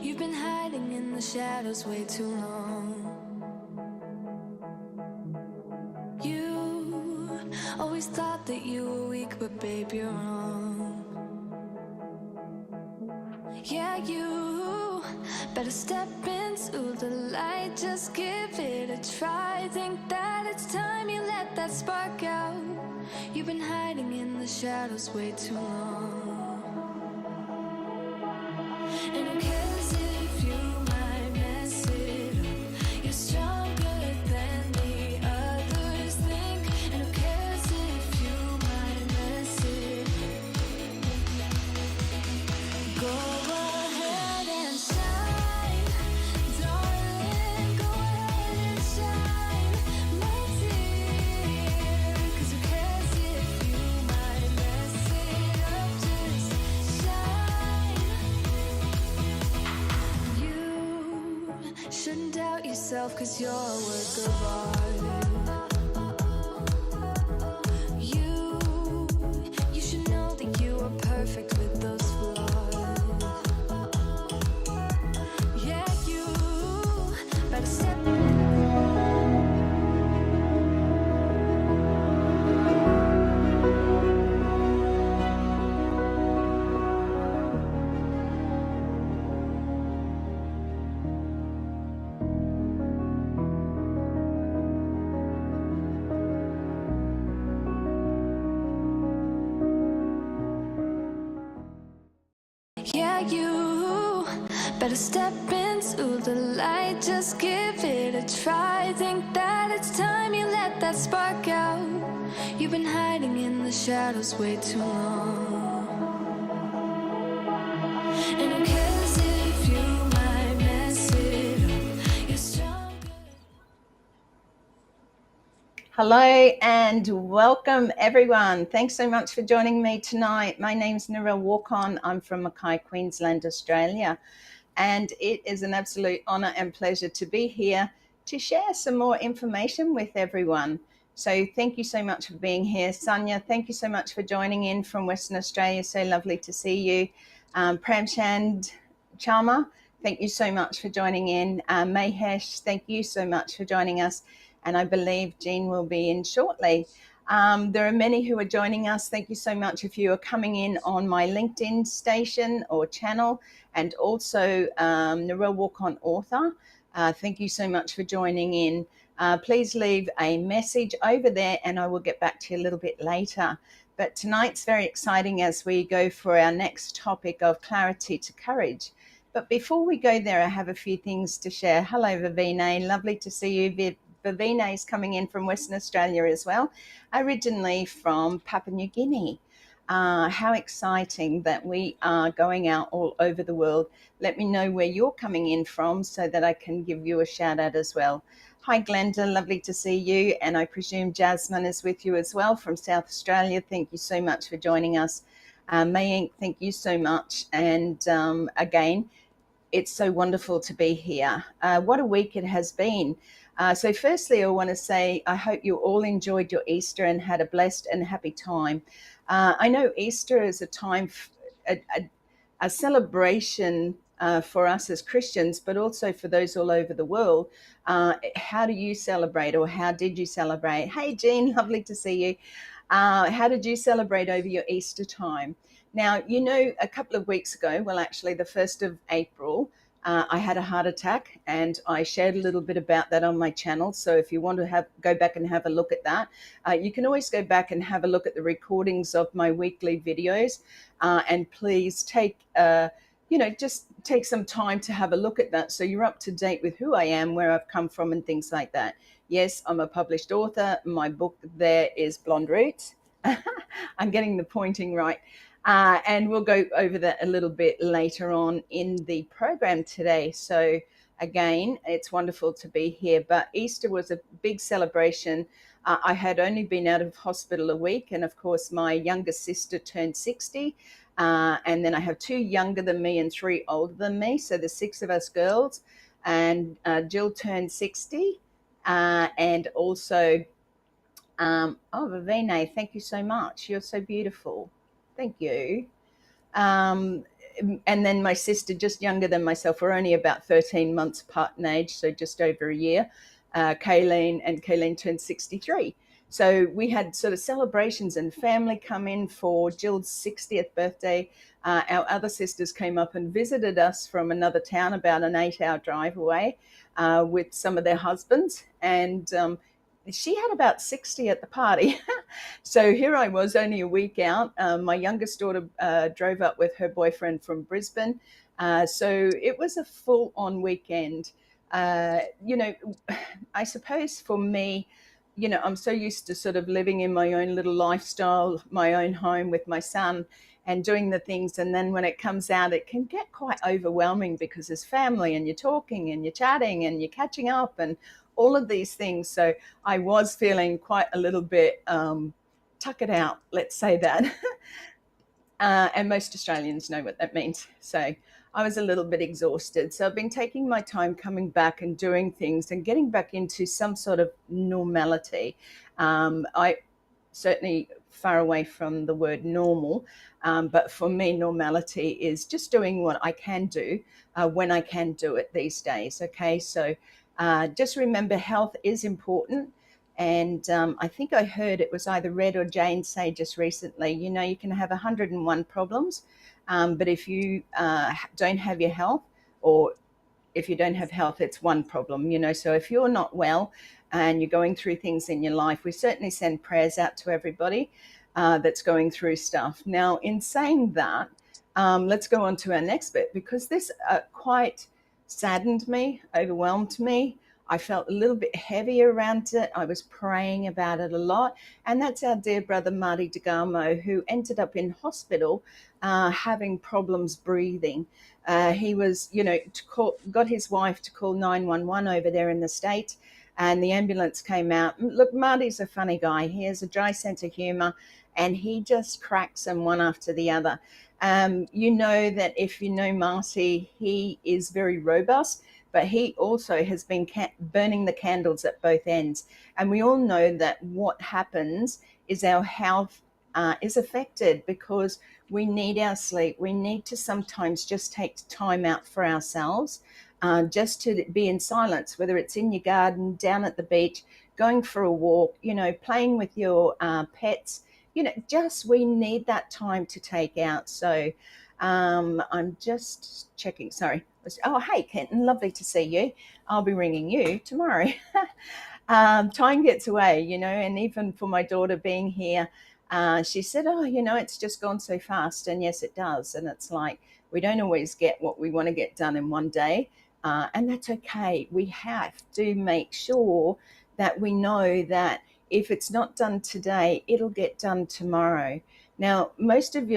You've been hiding in the shadows way too long. You always thought that you were weak, but babe, you're wrong. Yeah, you better step into the light, just give it a try. Think that it's time you let that spark out. You've been hiding in the shadows way too long. And who cares if you might mess it up? You're stronger than the others think. And who cares if you might mess it up? Go ahead and shine, darling. Go ahead and shine, my dear. 'Cause who cares if you might mess it up? Just shine. You shouldn't doubt yourself, 'cause you're a work of art. You should know that you are perfect with those flaws. Yeah, you better step. Yeah, you better step into the light, just give it a try. Think that it's time you let that spark out. You've been hiding in the shadows way too long. And who cares if you might mess it up? You're stronger. Hello and welcome everyone. Thanks so much for joining me tonight. My name's Narelle Warcon. I'm from Mackay, Queensland, Australia. And it is an absolute honour and pleasure to be here to share some more information with everyone. So thank you so much for being here. Sonia, thank you so much for joining in from Western Australia. So lovely to see you. Pramchand Charma, thank you so much for joining in. Mahesh, thank you so much for joining us. And I believe Jean will be in shortly. There are many who are joining us. Thank you so much if you are coming in on my LinkedIn station or channel, and also Narelle Warcon author. Thank you so much for joining in. Please leave a message over there and I will get back to you a little bit later. But tonight's very exciting as we go for our next topic of clarity to courage. But before we go there, I have a few things to share. Hello, Vivine. Lovely to see you. Vivine is coming in from Western Australia as well, originally from Papua New Guinea. How exciting that we are going out all over the world. Let me know where you're coming in from so that I can give you a shout out as well. Hi, Glenda. Lovely to see you. And I presume Jasmine is with you as well from South Australia. Thank you so much for joining us. Mayink, thank you so much. And again, it's so wonderful to be here. What a week it has been. So firstly, I want to say I hope you all enjoyed your Easter and had a blessed and happy time. I know Easter is a time, a celebration for us as Christians, but also for those all over the world. How do you celebrate, or how did you celebrate? Hey, Jean, lovely to see you. How did you celebrate over your Easter time? Now, you know, a couple of weeks ago, well, actually the 1st of April, I had a heart attack, and I shared a little bit about that on my channel. So if you want to go back and have a look at that, you can always go back and have a look at the recordings of my weekly videos. And please take, just take some time to have a look at that so you're up to date with who I am, where I've come from, and things like that. Yes, I'm a published author. My book there is Blonde Roots. I'm getting the pointing right. And we'll go over that a little bit later on in the program today. So again, it's wonderful to be here. But Easter was a big celebration. I had only been out of hospital a week. And of course, my younger sister turned 60. And then I have 2 younger than me and 3 older than me. So there's 6 of us girls. And Jill turned 60. And also Vivine, thank you so much. You're so beautiful. Thank you. Um, and then my sister, just younger than myself, we're only about 13 months apart in age, so just over a year. Kayleen turned 63. So we had sort of celebrations and family come in for Jill's 60th birthday. Our other sisters came up and visited us from another town, about an 8-hour drive away, with some of their husbands. And she had about 60 at the party. So here I was, only a week out. My youngest daughter drove up with her boyfriend from Brisbane. So it was a full on weekend. You know, I suppose for me, you know, I'm so used to sort of living in my own little lifestyle, my own home with my son and doing the things. And then when it comes out, it can get quite overwhelming because there's family and you're talking and you're chatting and you're catching up and all of these things. So I was feeling quite a little bit tuck it out, let's say that. And most Australians know what that means. So I was a little bit exhausted. So I've been taking my time coming back and doing things and getting back into some sort of normality. I certainly far away from the word normal, but for me, normality is just doing what I can do when I can do it these days. Okay, so just remember health is important. And I think I heard it was either Red or Jane say just recently, you know, you can have 101 problems, but if you don't have your health, or if you don't have health, it's one problem, you know. So if you're not well and you're going through things in your life, we certainly send prayers out to everybody that's going through stuff. Now, in saying that, let's go on to our next bit, because this quite saddened me, overwhelmed me. I felt a little bit heavy around it. I was praying about it a lot. And that's our dear brother, Marty DeGamo, who ended up in hospital having problems breathing. He was, you know, got his wife to call 911 over there in the States, and the ambulance came out. Look, Marty's a funny guy. He has a dry sense of humor, and he just cracks them one after the other. You know that if you know Marty, he is very robust, but he also has been burning the candles at both ends. And we all know that what happens is our health is affected because we need our sleep. We need to sometimes just take time out for ourselves, just to be in silence, whether it's in your garden, down at the beach, going for a walk, you know, playing with your pets. You know, just we need that time to take out. So I'm just checking. Sorry. Oh, hey, Kenton, lovely to see you. I'll be ringing you tomorrow. Time gets away, you know, and even for my daughter being here, she said, oh, you know, it's just gone so fast. And yes, it does. And it's like we don't always get what we want to get done in one day. And that's okay. We have to make sure that we know that if it's not done today, it'll get done tomorrow. Now, most of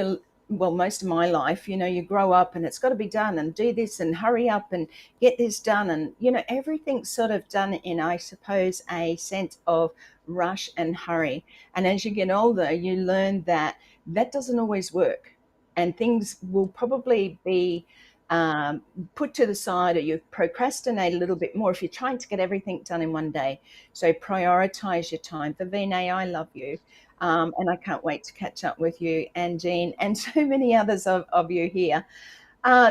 my life, you know, you grow up and it's got to be done and do this and hurry up and get this done. And, you know, everything's sort of done in, I suppose, a sense of rush and hurry. And as you get older, you learn that that doesn't always work. And things will probably be um, put to the side, or you procrastinate a little bit more if you're trying to get everything done in one day. So prioritize your time. Vivine, I love you. And I can't wait to catch up with you and Jean and so many others of you here.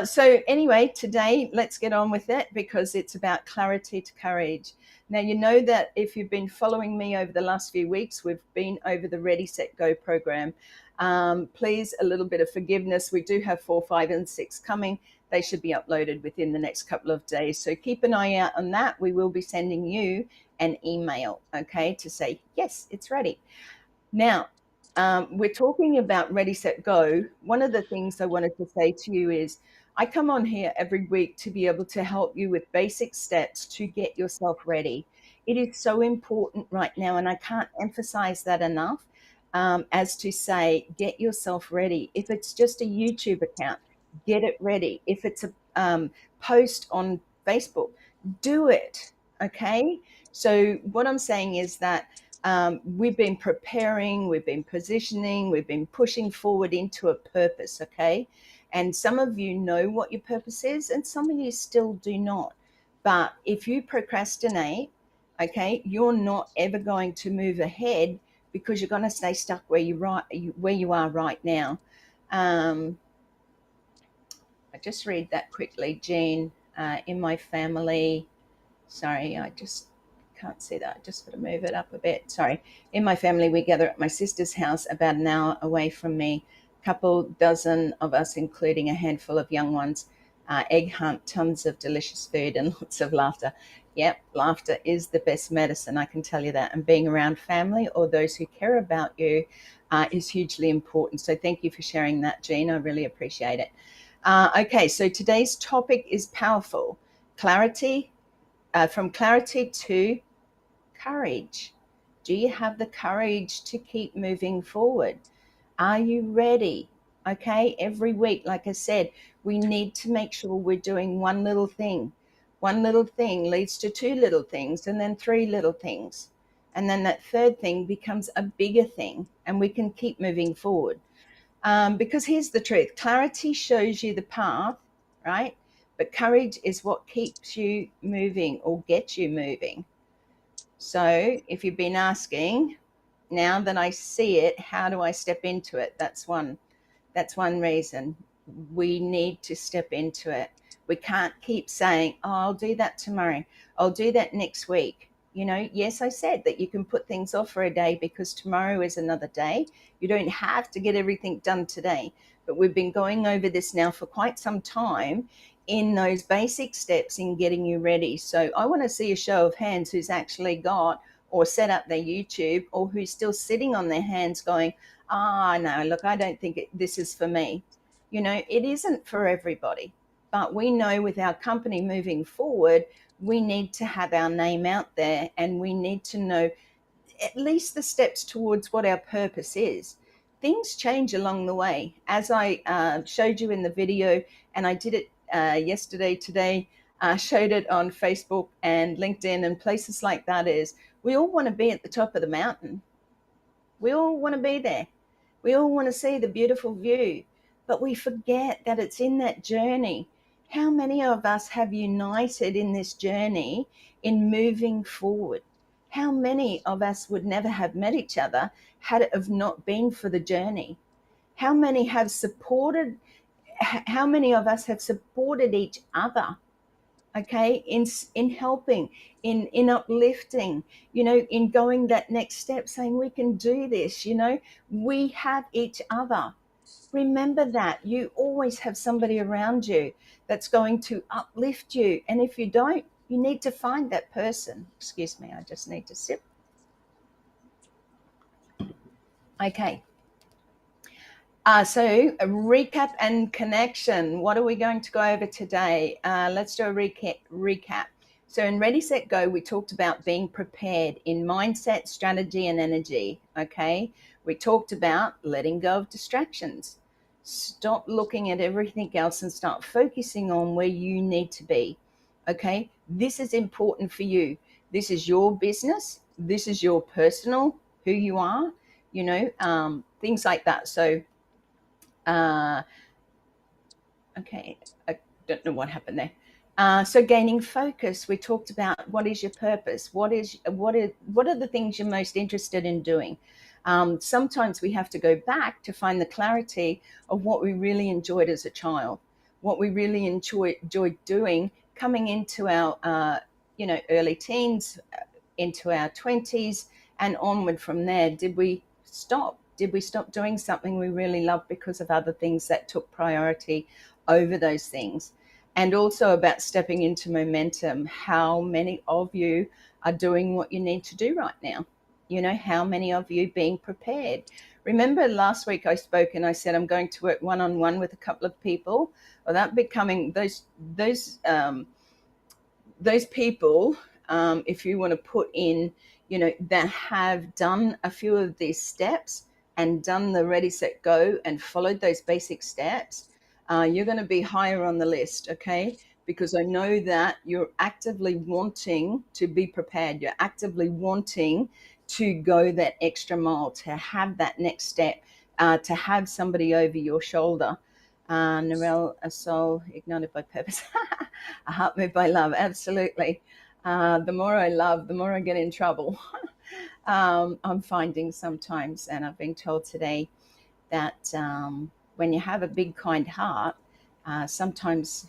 So anyway, today let's get on with it because it's about clarity to courage. Now, you know that if you've been following me over the last few weeks, we've been over the Ready, Set, Go program. Please, a little bit of forgiveness. We do have 4, 5, and 6 coming. They should be uploaded within the next couple of days. So keep an eye out on that. We will be sending you an email, okay, to say, yes, it's ready. Now, we're talking about Ready, Set, Go. One of the things I wanted to say to you is I come on here every week to be able to help you with basic steps to get yourself ready. It is so important right now, and I can't emphasize that enough, as to say, get yourself ready. If it's just a YouTube account, get it ready. If it's a post on Facebook, do it, okay? So what I'm saying is that we've been preparing, we've been positioning, we've been pushing forward into a purpose, okay? And some of you know what your purpose is, and some of you still do not. But if you procrastinate, Okay, you're not ever going to move ahead because you're going to stay stuck where you are right now. I just read that quickly, Jean. In my family, sorry, I just can't see that. I just got to move it up a bit. Sorry. In my family, we gather at my sister's house about an hour away from me. Couple dozen of us, including a handful of young ones. Egg hunt, tons of delicious food, and lots of laughter. Yep, laughter is the best medicine, I can tell you that. And being around family or those who care about you is hugely important. So thank you for sharing that, Jean. I really appreciate it. Okay, so today's topic is powerful. Clarity, from clarity to courage. Do you have the courage to keep moving forward? Are you ready? Okay, every week, like I said, we need to make sure we're doing one little thing. One little thing leads to two little things, and then three little things. And then that third thing becomes a bigger thing, and we can keep moving forward. Because here's the truth, clarity shows you the path, right? But courage is what keeps you moving or gets you moving. So if you've been asking, now that I see it, how do I step into it? That's one reason. We need to step into it. We can't keep saying, oh, I'll do that tomorrow. I'll do that next week. You know, yes, I said that you can put things off for a day because tomorrow is another day. You don't have to get everything done today. But we've been going over this now for quite some time in those basic steps in getting you ready. So I want to see a show of hands who's actually got or set up their YouTube, or who's still sitting on their hands going, no, look, I don't think this is for me. You know, it isn't for everybody. But we know with our company moving forward, we need to have our name out there, and we need to know at least the steps towards what our purpose is. Things change along the way. As I showed you in the video, and I did it yesterday, today, showed it on Facebook and LinkedIn and places like that, is we all want to be at the top of the mountain. We all want to be there. We all want to see the beautiful view, but we forget that it's in that journey. How many of us have united in this journey in moving forward? How many of us would never have met each other had it have not been for the journey? How many have supported, how many of us have supported each other, okay, in helping, in uplifting, you know, in going that next step, saying we can do this, you know, we have each other. Remember that you always have somebody around you that's going to uplift you, and if you don't, you need to find that person. Excuse me, I just need to sip. Okay. So a recap and connection. What are we going to go over today? Let's do a recap. So in Ready, Set, Go, we talked about being prepared in mindset, strategy, and energy. Okay. We talked about letting go of distractions. Stop looking at everything else and start focusing on where you need to be. Okay. This is important for you. This is your business. This is your personal, who you are, you know, things like that. So, okay, I don't know what happened there. So gaining focus, we talked about what is your purpose, what are the things you're most interested in doing. Sometimes we have to go back to find the clarity of what we really enjoyed as a child, what we really enjoyed doing coming into our you know, early teens, into our 20s and onward from there. Did we stop? Did we stop doing something we really loved because of other things that took priority over those things? And also about stepping into momentum. How many of you are doing what you need to do right now? You know, how many of you being prepared? Remember last week I spoke and I said I'm going to work one-on-one with a couple of people. Well, that becoming those people, if you want to put in, you know, that have done a few of these steps and done the Ready, Set, Go and followed those basic steps, you're going to be higher on the list, okay? Because I know that you're actively wanting to be prepared. You're actively wanting to go that extra mile, to have that next step, to have somebody over your shoulder. Narelle, a soul ignited by purpose, a heart moved by love. Absolutely. The more I love, the more I get in trouble. I'm finding sometimes, and I've been told today that when you have a big, kind heart, sometimes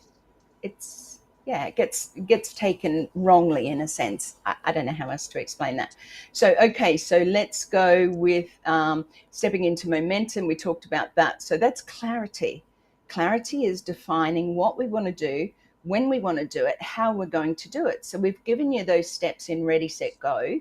it's it gets taken wrongly in a sense. I don't know how else to explain that. So okay, so let's go with stepping into momentum. We talked about that. So that's clarity. Clarity is defining what we want to do, when we want to do it, how we're going to do it. So we've given you those steps in ready, set, go.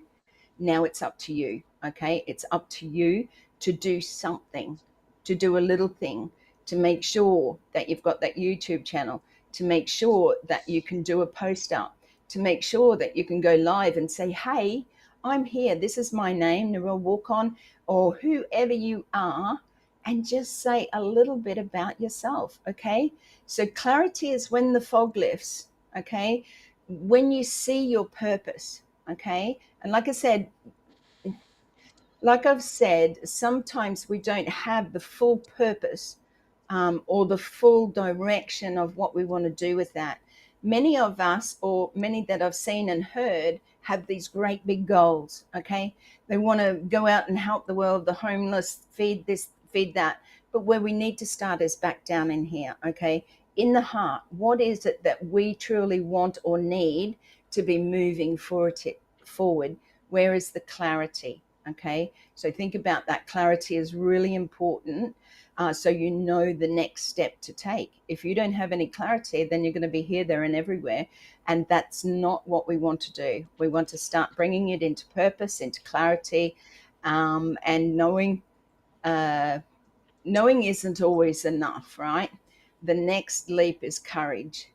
Now it's up to you. Okay, it's up to you to do something, to do a little thing, to make sure that you've got that YouTube channel, to make sure that you can do a post up, to make sure that you can go live and say, hey, I'm here, this is my name, Narelle Warcon, or whoever you are, and just say a little bit about yourself. Okay, so clarity is when the fog lifts. Okay, when you see your purpose. Okay, and like I've said, sometimes we don't have the full purpose, or the full direction of what we want to do with that. Many of us, or many that I've seen and heard, have these great big goals. Okay, they want to go out and help the world, the homeless, feed this, feed that. But where we need to start is back down in here. Okay, in the heart, what is it that we truly want or need to be moving forward? Where is the clarity? Okay, so think about that. Clarity is really important, so you know the next step to take. If you don't have any clarity, then you're going to be here, there, and everywhere, and that's not what we want to do. We want to start bringing it into purpose, into clarity, and knowing isn't always enough, right? The next leap is courage.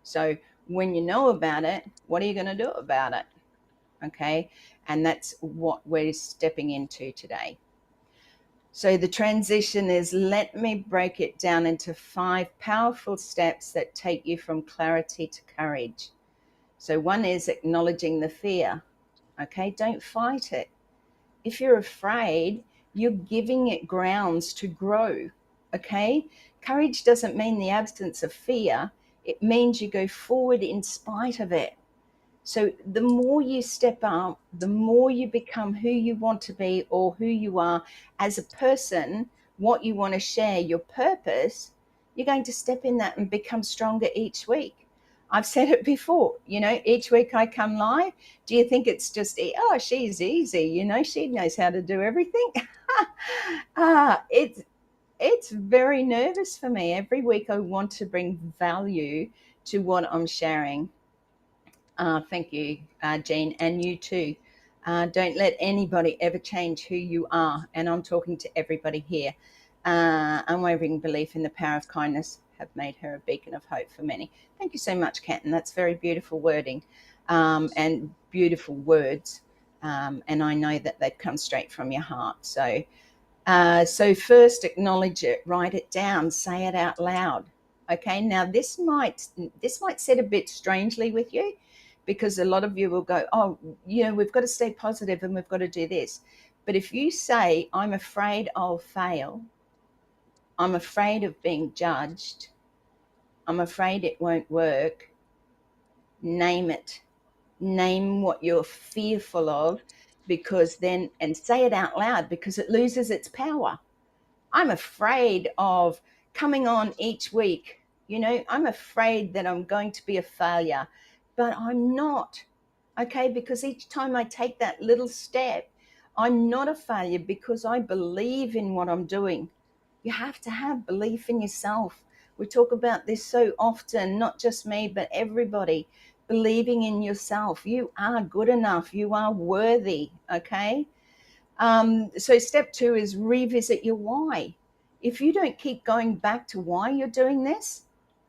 So when you know about it, what are you going to do about it? Okay, and that's what we're stepping into today. So the transition is, let me break it down into 5 powerful steps that take you from clarity to courage. So one is acknowledging the fear. Okay, don't fight it. If you're afraid, you're giving it grounds to grow. Okay, courage doesn't mean the absence of fear, it means you go forward in spite of it. So the more you step up, the more you become who you want to be, or who you are as a person, what you want to share, your purpose, you're going to step in that and become stronger each week. I've said it before, each week I come live. Do you think it's just, oh, she's easy, she knows how to do everything? It's very nervous for me. Every week I want to bring value to what I'm sharing. Thank you, Jean, and you too. Don't let anybody ever change who you are. And I'm talking to everybody here. Unwavering belief in the power of kindness have made her a beacon of hope for many. Thank you so much, Kenton. That's very beautiful wording, and beautiful words. And I know that they've come straight from your heart. So first, acknowledge it, write it down, say it out loud. Okay, now this might sit a bit strangely with you, because a lot of you will go, oh, we've got to stay positive and we've got to do this. But if you say, I'm afraid I'll fail, I'm afraid of being judged, I'm afraid it won't work, name it. Name what you're fearful of, and say it out loud, because it loses its power. I'm afraid of coming on each week. I'm afraid that I'm going to be a failure, but I'm not. Okay, because each time I take that little step, I'm not a failure, because I believe in what I'm doing. You have to have belief in yourself. We talk about this so often, not just me, but everybody. Believing in yourself. You are good enough. You are worthy. Okay. So step 2 is revisit your why. If you don't keep going back to why you're doing this,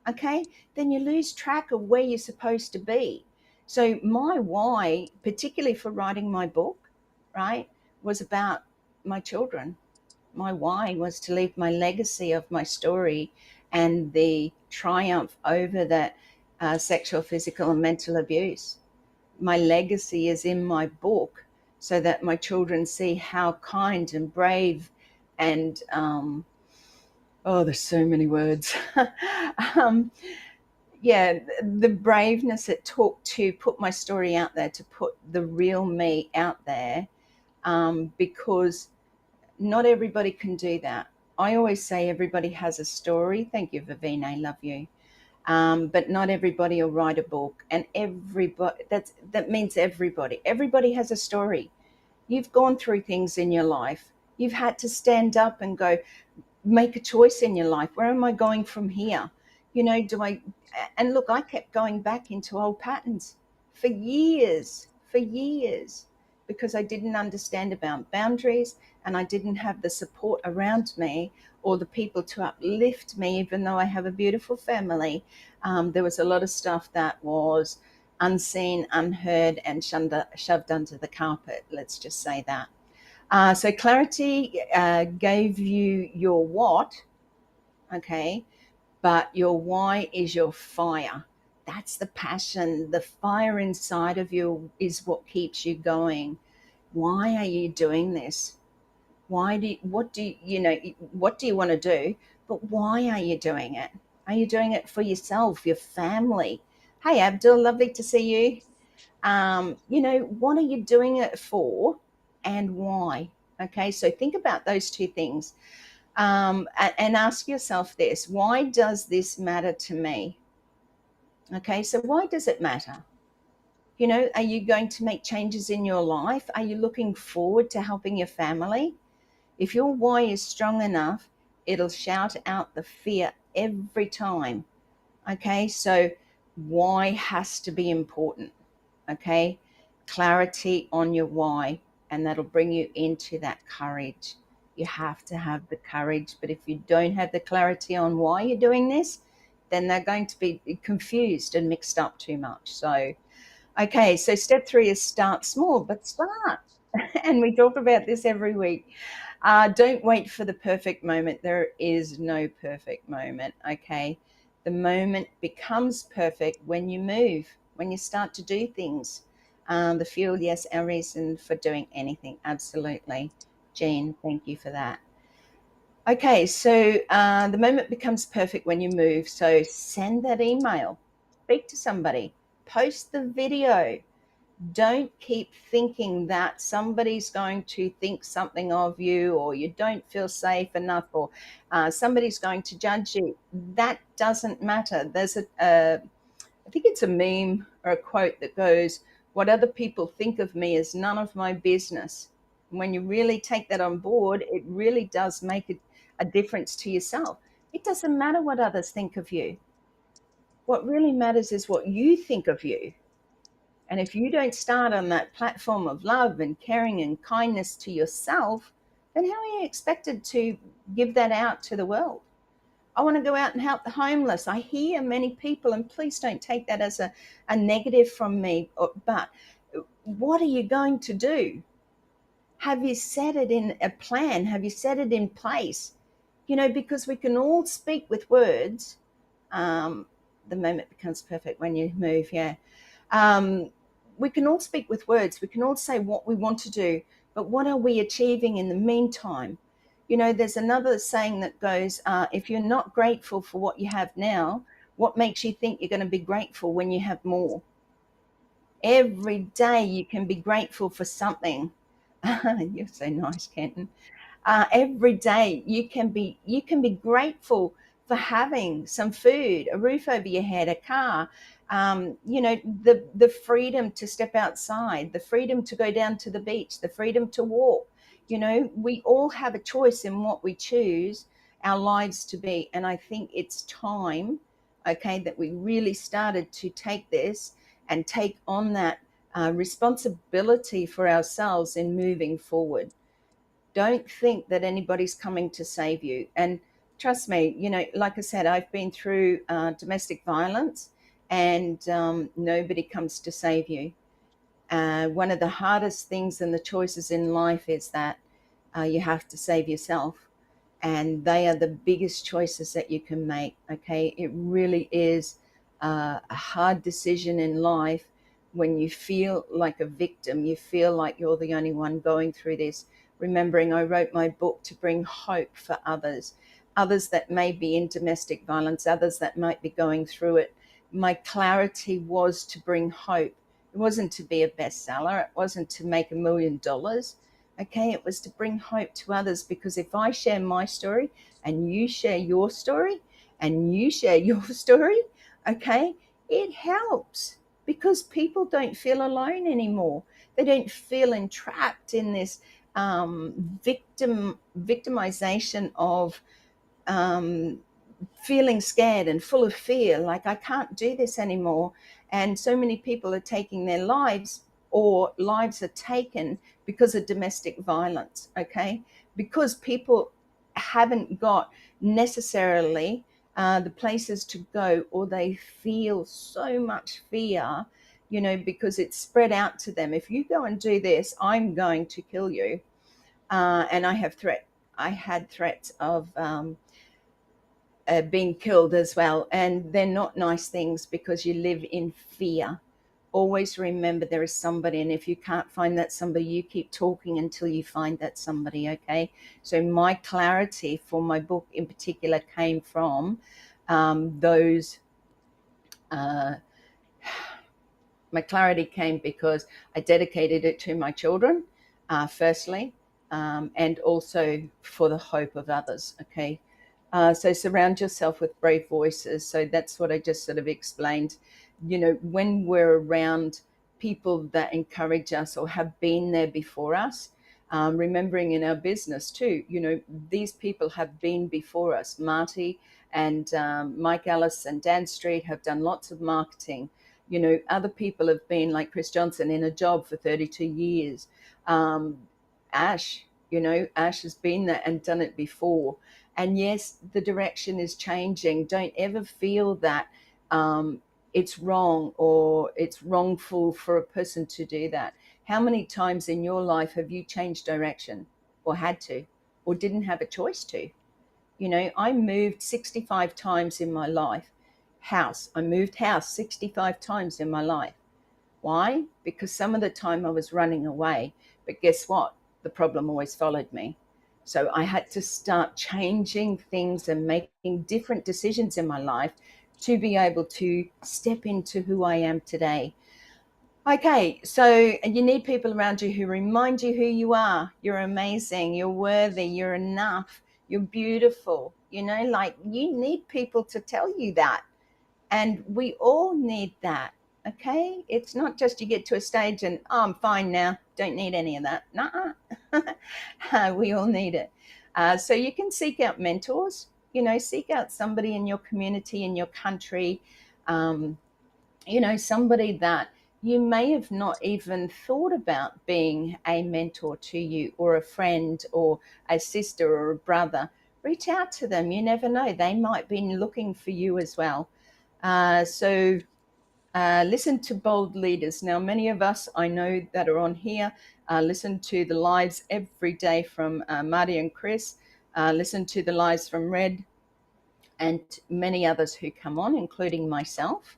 okay, then you lose track of where you're supposed to be. So my why, particularly for writing my book, right, was about my children. My why was to leave my legacy of my story and the triumph over that sexual, physical, and mental abuse. My legacy is in my book, so that my children see how kind and brave and there's so many words. um, yeah, the braveness it took to put my story out there, to put the real me out there, because not everybody can do that. I always say everybody has a story. Thank you, Vivine. I love you. But not everybody will write a book, and that means everybody. Everybody has a story. You've gone through things in your life. You've had to stand up and go, make a choice in your life. Where am I going from here? Do I, and look, I kept going back into old patterns for years, because I didn't understand about boundaries, and I didn't have the support around me or the people to uplift me, even though I have a beautiful family. There was a lot of stuff that was unseen, unheard, and shoved under the carpet. Let's just say that. So clarity gave you your what, okay, but your why is your fire. That's the passion. The fire inside of you is what keeps you going. Why are you doing this? What do you want to do? But why are you doing it? Are you doing it for yourself, your family? Hey, Abdul, lovely to see you. What are you doing it for, and why? Okay, so think about those two things, and ask yourself this: why does this matter to me? Okay, so why does it matter? Are you going to make changes in your life? Are you looking forward to helping your family? If your why is strong enough, it'll shout out the fear every time. Okay, so why has to be important. Okay, clarity on your why, and that'll bring you into that courage. You have to have the courage, but if you don't have the clarity on why you're doing this, then they're going to be confused and mixed up too much. So okay, so step 3 is start small, but start. And we talk about this every week. Don't wait for the perfect moment. There is no perfect moment, okay? The moment becomes perfect when you move, when you start to do things. The fuel, yes, our reason for doing anything, absolutely. Jean, thank you for that. Okay, so the moment becomes perfect when you move. So send that email, speak to somebody, post the video. Don't keep thinking that somebody's going to think something of you, or you don't feel safe enough, or somebody's going to judge you. That doesn't matter. I think it's a meme or a quote that goes, "What other people think of me is none of my business." When you really take that on board, it really does make a difference to yourself. It doesn't matter what others think of you. What really matters is what you think of you. And if you don't start on that platform of love and caring and kindness to yourself, then how are you expected to give that out to the world? I want to go out and help the homeless. I hear many people, and please don't take that as a negative from me, but what are you going to do? Have you set it in a plan? Have you set it in place? Because we can all speak with words. Um, the moment becomes perfect when you move, yeah. Um, we can all speak with words. We can all say what we want to do, but what are we achieving in the meantime? There's another saying that goes, if you're not grateful for what you have now, what makes you think you're going to be grateful when you have more? Every day you can be grateful for something. You're so nice, Kenton. Every day you can be grateful for having some food, a roof over your head, a car, the freedom to step outside, the freedom to go down to the beach, the freedom to walk. We all have a choice in what we choose our lives to be, and I think it's time, okay, that we really started to take this and take on that responsibility for ourselves in moving forward. Don't think that anybody's coming to save you. And trust me, like I said, I've been through domestic violence, and nobody comes to save you. One of the hardest things and the choices in life is that you have to save yourself. And they are the biggest choices that you can make. Okay. It really is a hard decision in life when you feel like a victim, you feel like you're the only one going through this. Remembering I wrote my book to bring hope for others that may be in domestic violence, others that might be going through it. my clarity was to bring hope. It wasn't to be a bestseller. It wasn't to make $1 million. Okay, it was to bring hope to others, because if I share my story and you share your story and you share your story, okay, it helps, because people don't feel alone anymore. They don't feel entrapped in this victimization of um, feeling scared and full of fear, like I can't do this anymore. And so many people are taking their lives, or lives are taken because of domestic violence, okay? Because people haven't got necessarily the places to go, or they feel so much fear, you know, because it's spread out to them. If you go and do this, I'm going to kill you. And I had threats of being killed as well. And they're not nice things, because you live in fear. Always remember there is somebody, and if you can't find that somebody, you keep talking until you find that somebody, okay? So my clarity for my book in particular came from those. My clarity came because I dedicated it to my children, firstly, and also for the hope of others, okay? So surround yourself with brave voices. So that's what I just sort of explained. You know, when we're around people that encourage us or have been there before us, remembering in our business too, you know, these people have been before us. Marty and Mike Ellis and Dan Street have done lots of marketing. You know, other people have been, like Chris Johnson, in a job for 32 years. Ash, you know, Ash has been there and done it before. And yes, the direction is changing. Don't ever feel that it's wrong or it's wrongful for a person to do that. How many times in your life have you changed direction, or had to, or didn't have a choice to? You know, I moved 65 times in my life. I moved house 65 times in my life. Why? Because some of the time I was running away. But guess what? The problem always followed me. So I had to start changing things and making different decisions in my life to be able to step into who I am today. Okay, so you need people around you who remind you who you are. You're amazing, you're worthy, you're enough, you're beautiful. You know, like, you need people to tell you that. And we all need that. Okay, it's not just you get to a stage and, oh, I'm fine now, don't need any of that. Nuh-uh. We all need it. So you can seek out mentors. You know, seek out somebody in your community, in your country, you know, somebody that you may have not even thought about being a mentor to you, or a friend, or a sister, or a brother. Reach out to them. You never know, they might be looking for you as well. So listen to bold leaders. Now, many of us I know that are on here listen to the lives every day from Marty and Chris, listen to the lives from Red, and many others who come on, including myself.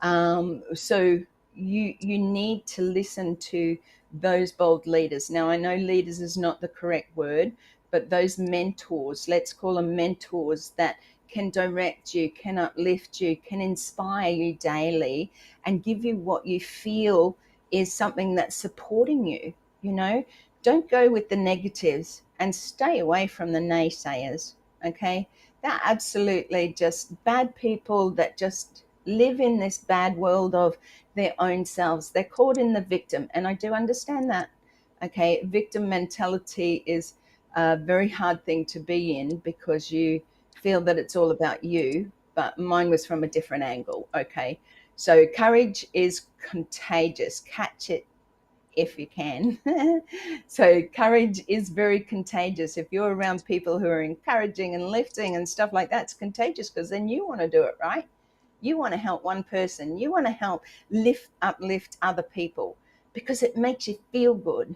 So you need to listen to those bold leaders. Now, I know leaders is not the correct word, but those mentors, let's call them mentors, that can direct you, can uplift you, can inspire you daily, and give you what you feel is something that's supporting you. You know, don't go with the negatives, and stay away from the naysayers. Okay, they're absolutely just bad people that just live in this bad world of their own selves. They're caught in the victim, and I do understand that. Okay, victim mentality is a very hard thing to be in, because you feel that it's all about you, but mine was from a different angle. Okay, so courage is contagious. Catch it if you can. So courage is very contagious. If you're around people who are encouraging and lifting and stuff like that, it's contagious, because then you want to do it, right? You want to help one person. You want to help uplift other people, because it makes you feel good.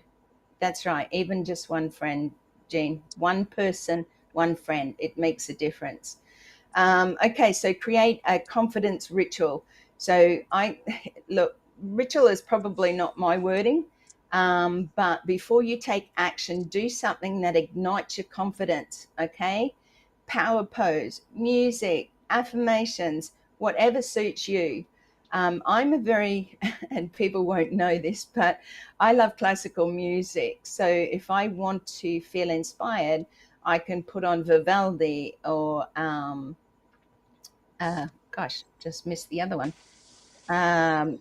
That's right. Even just one friend, Jean, one person, one friend, it makes a difference. Okay, so create a confidence ritual. So look, ritual is probably not my wording, but before you take action, do something that ignites your confidence. Okay, power pose, music, affirmations, whatever suits you. I'm a very, and people won't know this, but I love classical music. So if I want to feel inspired, I can put on Vivaldi or, gosh, just missed the other one. Um,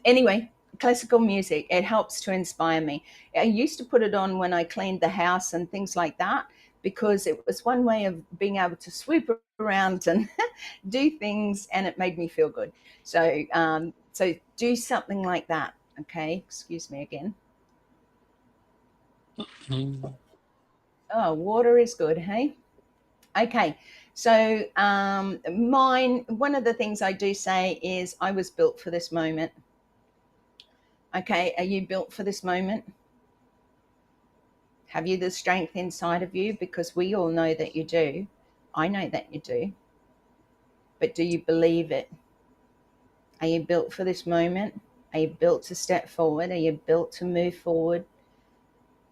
anyway, classical music, it helps to inspire me. I used to put it on when I cleaned the house and things like that, because it was one way of being able to swoop around and do things, and it made me feel good. So do something like that. Okay, excuse me again. Mm. Oh, water is good, hey? Okay, so one of the things I do say is I was built for this moment. Okay, are you built for this moment? Have you the strength inside of you? Because we all know that you do. I know that you do. But do you believe it? Are you built for this moment? Are you built to step forward? Are you built to move forward?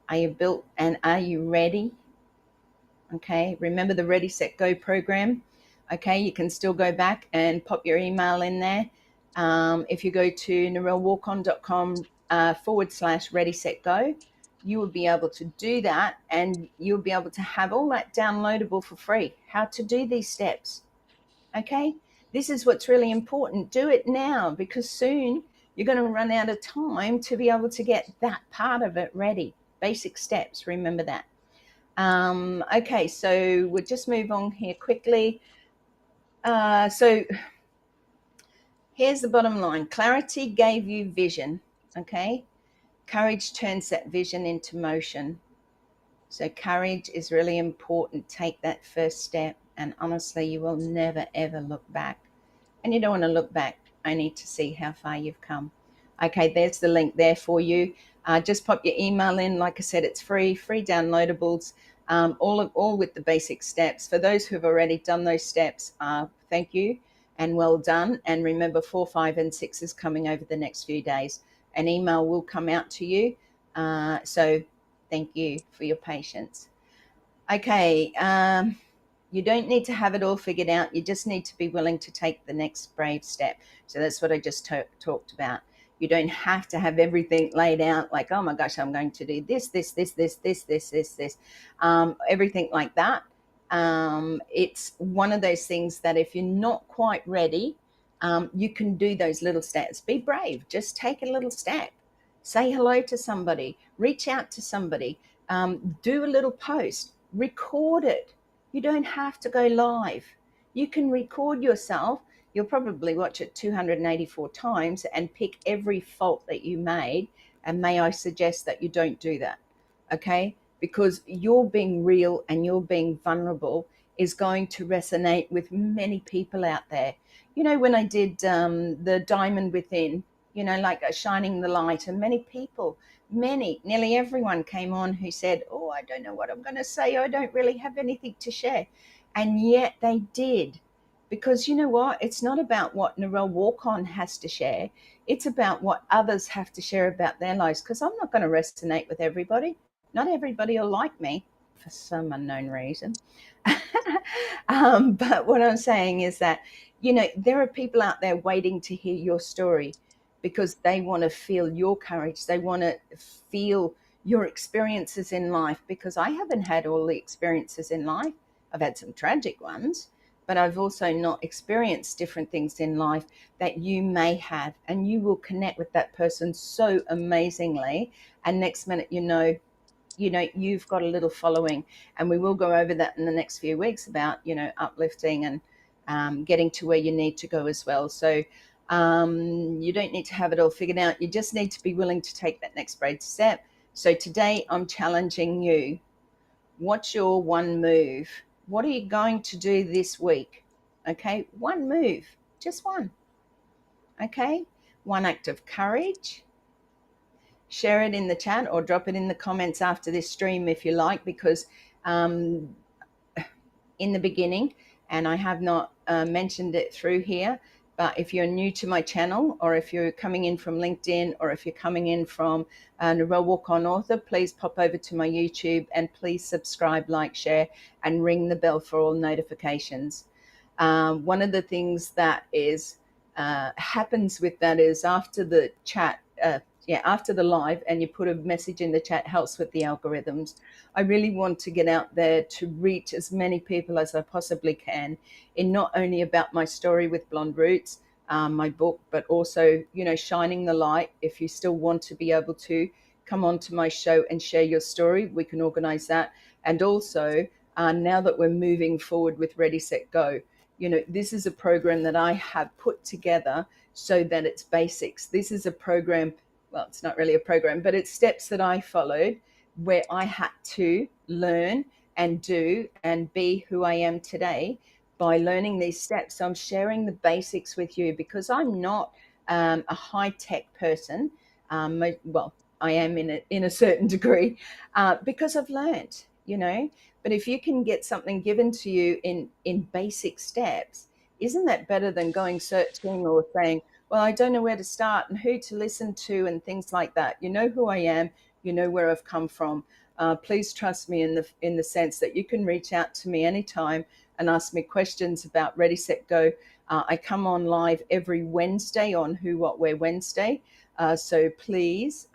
Are you built, and are you ready? Okay, remember the Ready, Set, Go program? Okay, you can still go back and pop your email in there. If you go to narellewarcon.com / Ready, Set, Go, you will be able to do that, and you'll be able to have all that downloadable for free. How to do these steps. Okay, this is what's really important. Do it now, because soon you're going to run out of time to be able to get that part of it ready. Basic steps, remember that. Okay, so we'll just move on here quickly. So here's the bottom line. Clarity gave you vision, okay? Courage turns that vision into motion. So courage is really important. Take that first step, and honestly, you will never, ever look back. And you don't want to look back, only to see how far you've come. Okay, there's the link there for you. Just pop your email in. Like I said, it's free downloadables, all with the basic steps. For those who've already done those steps, thank you and well done. And remember, 4, 5, and 6 is coming over the next few days. An email will come out to you. So thank you for your patience. Okay. You don't need to have it all figured out. You just need to be willing to take the next brave step. So that's what I just talked about. You don't have to have everything laid out like, oh my gosh, I'm going to do this, everything like that. It's one of those things that if you're not quite ready, you can do those little steps. Be brave. Just take a little step. Say hello to somebody. Reach out to somebody. Do a little post. Record it. You don't have to go live. You can record yourself. You'll probably watch it 284 times and pick every fault that you made. And may I suggest that you don't do that, okay? Because you're being real and you're being vulnerable is going to resonate with many people out there. You know, when I did the Diamond Within, you know, like shining the light, and many people, nearly everyone came on who said, oh, I don't know what I'm going to say. I don't really have anything to share. And yet they did. Because you know what? It's not about what Narelle Warcon has to share. It's about what others have to share about their lives. Because I'm not going to resonate with everybody. Not everybody will like me for some unknown reason. But what I'm saying is that, you know, there are people out there waiting to hear your story, because they want to feel your courage. They want to feel your experiences in life, because I haven't had all the experiences in life. I've had some tragic ones, but I've also not experienced different things in life that you may have, and you will connect with that person so amazingly. And next minute, you know, you've got a little following, and we will go over that in the next few weeks about, you know, uplifting and getting to where you need to go as well. So you don't need to have it all figured out. You just need to be willing to take that next brave step. So today I'm challenging you. What's your one move? What are you going to do this week? Okay, one move, just one. Okay, one act of courage. Share it in the chat or drop it in the comments after this stream if you like, because in the beginning, and I have not mentioned it through here, but if you're new to my channel, or if you're coming in from LinkedIn, or if you're coming in from Narelle Warcon Author, please pop over to my YouTube and please subscribe, like, share, and ring the bell for all notifications. One of the things that is happens with that is after the chat, after the live, and you put a message in the chat, helps with the algorithms. I really want to get out there to reach as many people as I possibly can, in not only about my story with Blonde Roots, my book, but also, shining the light. If you still want to be able to come onto my show and share your story, we can organize that. And also, now that we're moving forward with Ready, Set, Go, this is a program that I have put together so that it's basics. This is a program, well, it's not really a program, but it's steps that I followed where I had to learn and do and be who I am today by learning these steps. So I'm sharing the basics with you because I'm not a high-tech person. Well, I am in a certain degree because I've learned. But if you can get something given to you in basic steps, isn't that better than going searching or saying, well, I don't know where to start and who to listen to and things like that? You know who I am, you know where I've come from. Please trust me in the sense that you can reach out to me anytime and ask me questions about Ready, Set, Go. I come on live every Wednesday on Who, What, Where Wednesday. So please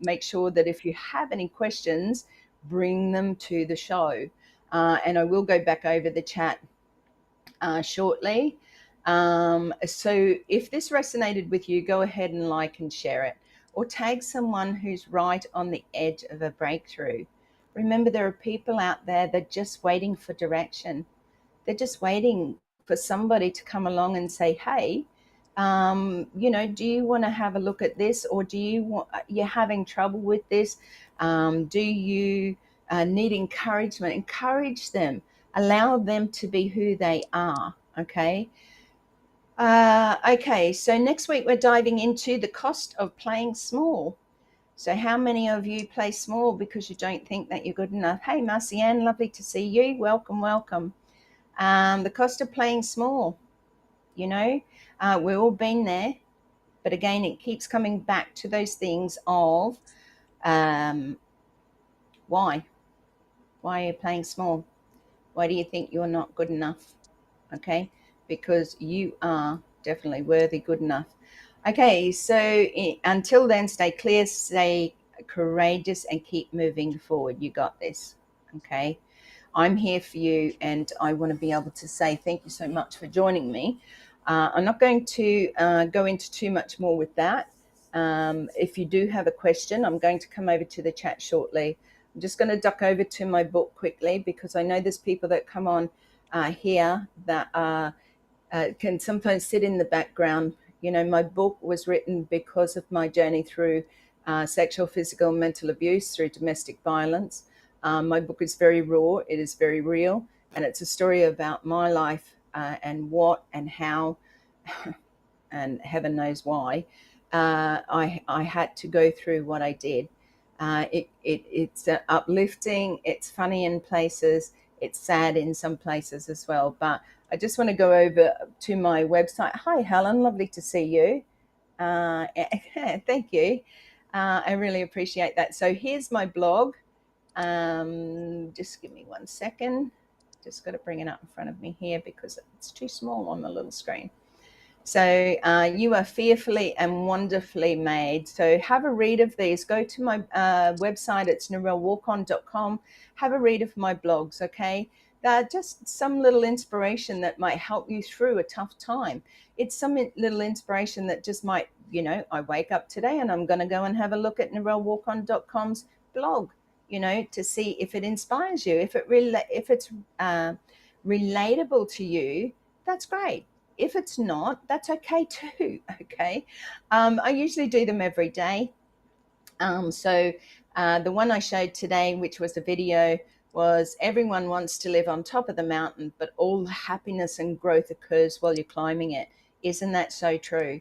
make sure that if you have any questions, bring them to the show. And I will go back over the chat shortly. So if this resonated with you, go ahead and like and share it, or tag someone who's right on the edge of a breakthrough. Remember, there are people out there that are just waiting for direction. They're just waiting for somebody to come along and say, hey, do you want to have a look at this, or you're having trouble with this? Do you need encouragement? Encourage them. Allow them to be who they are. Okay. Okay. So next week we're diving into the cost of playing small. So how many of you play small because you don't think that you're good enough? Hey, Marcianne, lovely to see you. Welcome, welcome. The cost of playing small, we've all been there. But again, it keeps coming back to those things of why? Why are you playing small? Why do you think you're not good enough? Okay, because you are definitely worthy, good enough. Okay, so until then, stay clear, stay courageous, and keep moving forward. You got this. Okay, I'm here for you, and I want to be able to say thank you so much for joining me. I'm not going to go into too much more with that. If you do have a question, I'm going to come over to the chat shortly. I'm just going to duck over to my book quickly because I know there's people that come on here that can sometimes sit in the background. My book was written because of my journey through sexual, physical, mental abuse, through domestic violence. My book is very raw, it is very real, and it's a story about my life and what and how, and heaven knows why, I had to go through what I did. It's uplifting, it's funny in places, it's sad in some places as well. But I just want to go over to my website. Hi, Helen, lovely to see you. Thank you. I really appreciate that. So here's my blog. Just give me 1 second. Just got to bring it up in front of me here because it's too small on the little screen. So you are fearfully and wonderfully made. So have a read of these. Go to my website. It's narellewarcon.com. Have a read of my blogs, okay? Just some little inspiration that might help you through a tough time. It's some little inspiration that just might, I wake up today and I'm going to go and have a look at narellewarcon.com's blog, to see if it inspires you. If it's relatable to you, that's great. If it's not, that's okay too. Okay. I usually do them every day. So the one I showed today, which was a video, was everyone wants to live on top of the mountain, but all the happiness and growth occurs while you're climbing it. Isn't that so true?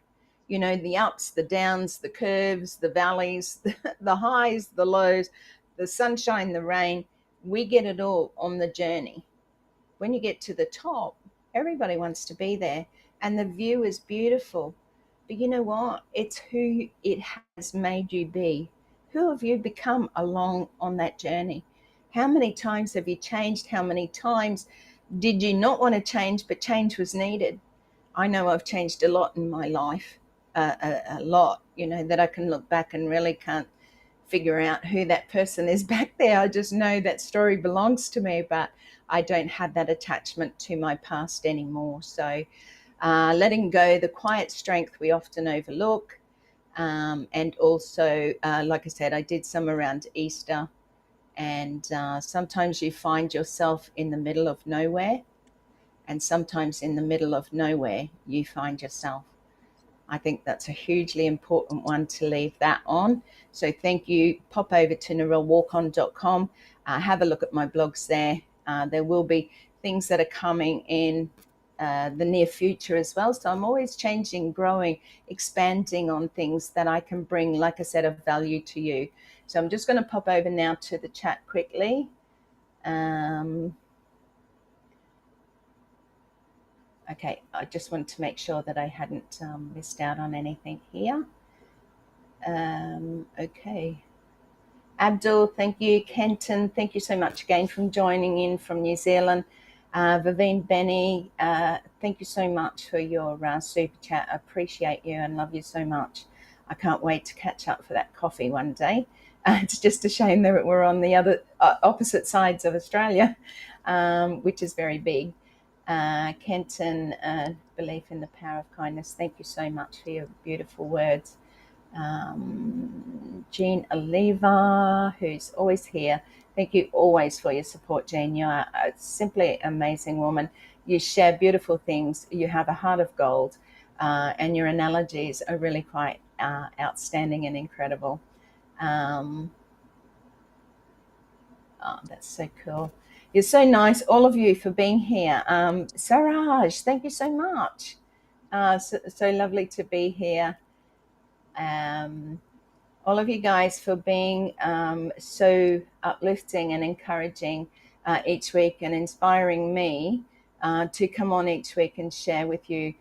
The ups, the downs, the curves, the valleys, the highs, the lows, the sunshine, the rain, we get it all on the journey. When you get to the top, everybody wants to be there and the view is beautiful. But you know what? It's who it has made you be. Who have you become along on that journey? How many times have you changed? How many times Did you not want to change, but change was needed? I know I've changed a lot in my life, a lot, that I can look back and really can't figure out who that person is back there. I just know that story belongs to me, but I don't have that attachment to my past anymore. So letting go, the quiet strength we often overlook. And also, like I said, I did some around Easter. And sometimes you find yourself in the middle of nowhere. And sometimes in the middle of nowhere, you find yourself. I think that's a hugely important one to leave that on. So thank you. Pop over to narellewarcon.com. Have a look at my blogs there. There will be things that are coming in the near future as well. So I'm always changing, growing, expanding on things that I can bring, like I said, of value to you. So I'm just going to pop over now to the chat quickly. Okay, I just wanted to make sure that I hadn't missed out on anything here. Okay. Abdul, thank you. Kenton, thank you so much again from joining in from New Zealand. Vivine Benny, thank you so much for your super chat. I appreciate you and love you so much. I can't wait to catch up for that coffee one day. It's just a shame that we're on the other opposite sides of Australia, which is very big. Kenton, belief in the power of kindness. Thank you so much for your beautiful words. Jean Oliva, who's always here. Thank you always for your support, Jean. You are a simply amazing woman. You share beautiful things. You have a heart of gold, and your analogies are really quite outstanding and incredible. Oh, that's so cool. You're so nice, all of you, for being here. Saraj, thank you so much. So lovely to be here. All of you guys for being so uplifting and encouraging each week and inspiring me to come on each week and share with you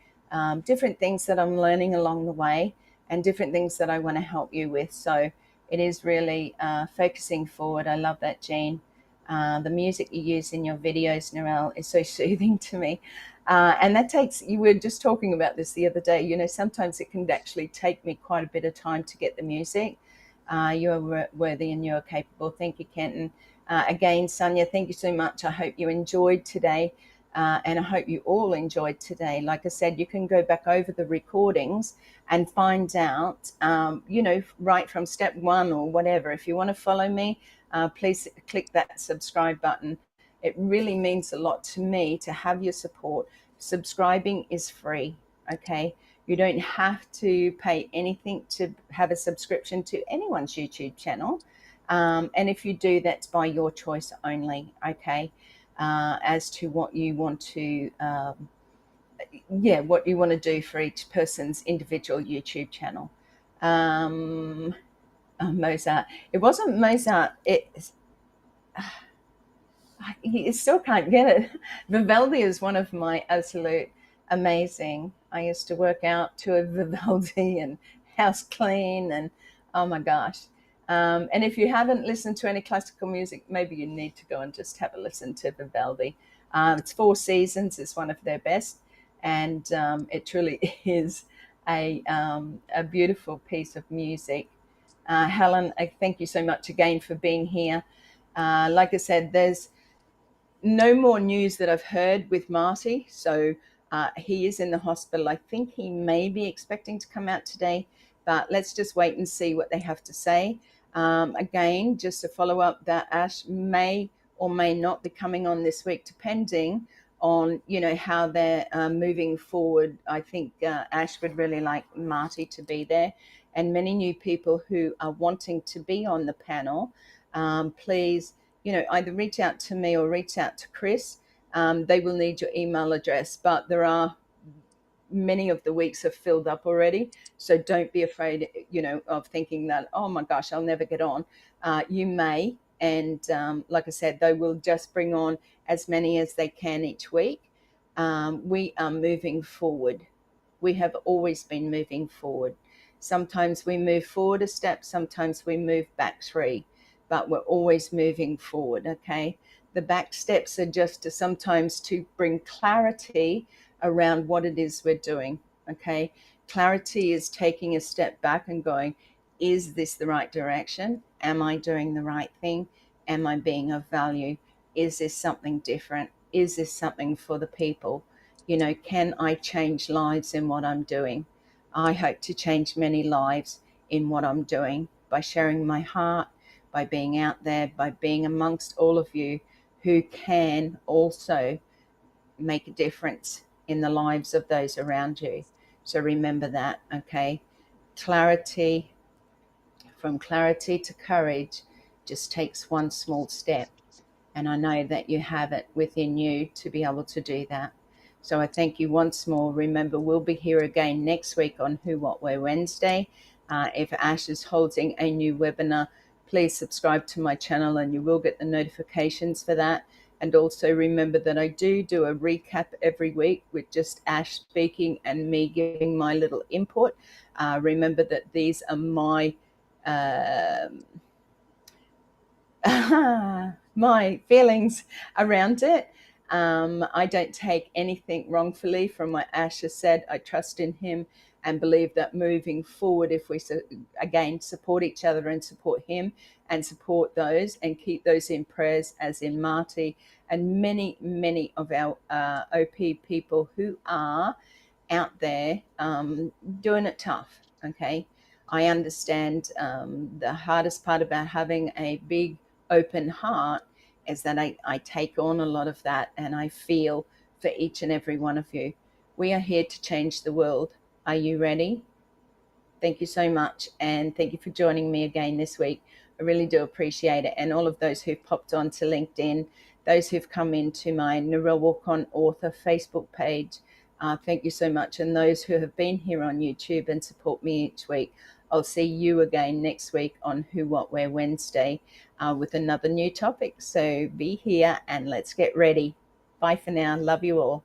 different things that I'm learning along the way and different things that I want to help you with. So it is really focusing forward. I love that, Jean. The music you use in your videos, Narelle, is so soothing to me. And that takes, you were just talking about this the other day, sometimes it can actually take me quite a bit of time to get the music. You are worthy and you are capable. Thank you, Kenton. Again, Sonia, thank you so much. I hope you enjoyed today. And I hope you all enjoyed today. Like I said, you can go back over the recordings and find out, right from step one or whatever. If you want to follow me, please click that subscribe button. It really means a lot to me to have your support. Subscribing is free, okay? You don't have to pay anything to have a subscription to anyone's YouTube channel. And if you do, that's by your choice only, okay? As to what you want to, what you want to do for each person's individual YouTube channel. Mozart. It wasn't Mozart. You still can't get it. Vivaldi is one of my absolute amazing. I used to work out to a Vivaldi and house clean and oh my gosh. And if you haven't listened to any classical music, maybe you need to go and just have a listen to Vivaldi. It's Four Seasons is one of their best, and it truly is a beautiful piece of music. Helen, I thank you so much again for being here. Like I said, there's no more news that I've heard with Marty. So he is in the hospital. I think he may be expecting to come out today, but let's just wait and see what they have to say. Again, just to follow up, that Ash may or may not be coming on this week, depending on, how they're moving forward. I think Ash would really like Marty to be there, and many new people who are wanting to be on the panel, please, either reach out to me or reach out to Chris. They will need your email address, but there are many of the weeks have filled up already. So don't be afraid, of thinking that, oh my gosh, I'll never get on. You may. And like I said, they will just bring on as many as they can each week. We are moving forward. We have always been moving forward. Sometimes we move forward a step, sometimes we move back three. but we're always moving forward, okay? The back steps are just to sometimes to bring clarity around what it is we're doing, okay? Clarity is taking a step back and going, is this the right direction? Am I doing the right thing? Am I being of value? Is this something different? Is this something for the people? You know, can I change lives in what I'm doing? I hope to change many lives in what I'm doing by sharing my heart, by being out there, by being amongst all of you who can also make a difference in the lives of those around you. So remember that, okay? Clarity, from clarity to courage, just takes one small step. And I know that you have it within you to be able to do that. So I thank you once more. Remember, we'll be here again next week on Who, What, Where Wednesday. If Ash is holding a new webinar, please subscribe to my channel and you will get the notifications for that. And also remember that I do a recap every week with just Ash speaking and me giving my little input. Remember that these are my my feelings around it. I don't take anything wrongfully from what Ash has said. I trust in him and believe that moving forward, if we again support each other and support him and support those and keep those in prayers, as in Marty and many of our OP people who are out there doing it tough, okay? I understand the hardest part about having a big open heart is that I take on a lot of that and I feel for each and every one of you. We are here to change the world. Are you ready? Thank you so much. And thank you for joining me again this week. I really do appreciate it. And all of those who've popped onto LinkedIn, those who've come into my Narelle Warcon author Facebook page, thank you so much. And those who have been here on YouTube and support me each week, I'll see you again next week on Who, What, Where Wednesday with another new topic. So be here and let's get ready. Bye for now. Love you all.